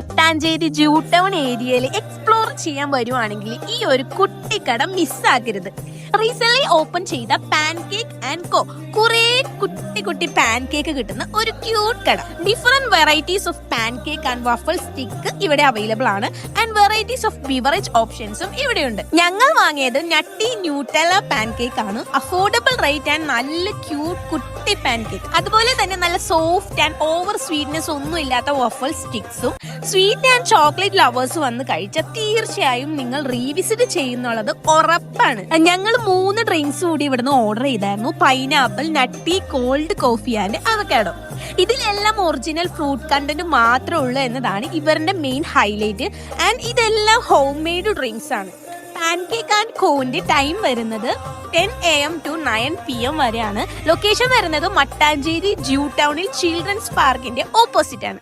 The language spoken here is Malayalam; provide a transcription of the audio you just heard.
മട്ടാഞ്ചേരി ജൂ ടൗൺ ഏരിയയിൽ എക്സ്പ്ലോർ ചെയ്യാൻ വരുവാണെങ്കിൽ ഈ ഒരു കുട്ടിക്കട മിസ്സാക്കരുത്. റീസെന്റ് ഓപ്പൺ ചെയ്ത പാൻകേക്ക് ആൻഡ് കോ, കുറെ കുട്ടി പാൻകേക്ക് കിട്ടുന്ന ഒരു ക്യൂട്ട് കട. Different varieties of pancake and waffle stick ഇവിടെ അവൈലബിൾ ആണ്. ആൻഡ് വെറൈറ്റീസ് ഓഫ് ബിവറേജ് ഓപ്ഷൻസും ഇവിടെയുണ്ട്. ഞങ്ങൾ വാങ്ങിയത് നട്ടി ന്യൂട്ടെല്ല പാൻകേക്ക് ആണ്. അഫോർഡബിൾ റേറ്റ് ആൻഡ് നല്ല ക്യൂട്ട് കുട്ടി പാൻകേക്ക്. അതുപോലെ തന്നെ നല്ല സോഫ്റ്റ് ആൻഡ് ഓവർ സ്വീറ്റ്നെസ് ഒന്നും ഇല്ലാത്ത വഫിൾ സ്റ്റിക്സും. സ്വീറ്റ് ആൻഡ് ചോക്ലേറ്റ് ലവേഴ്സ് വന്ന് കഴിച്ചാൽ തീർച്ചയായും നിങ്ങൾ റീവിസിറ്റ് ചെയ്യുന്നുള്ളത് ഉറപ്പാണ്. ഞങ്ങൾ 3 ഡ്രിങ്ക്സ് കൂടി ഇവിടുന്ന് ഓർഡർ ചെയ്തായിരുന്നു. Pineapple, nutty, cold coffee and avocado. ഇതിലെല്ലാം ഒറിജിനൽ ഫ്രൂട്ട് കണ്ടന്റ് മാത്രമേ ഉള്ളൂ എന്നതാണ് ഇവരുടെ മെയിൻ ഹൈലൈറ്റ്. ആൻഡ് ഇതെല്ലാം ഹോം മെയ്ഡ് ഡ്രിങ്ക്സ് ആണ്. പാൻകേക്ക് ആൻഡ് കോന്റെ ടൈം വരുന്നത് 10 AM to 9 PM വരെയാണ്. ലൊക്കേഷൻ വരുന്നത് മട്ടാഞ്ചേരി ജൂ ടൗണിൽ ചിൽഡ്രൻസ് പാർക്കിന്റെ ഓപ്പോസിറ്റ് ആണ്.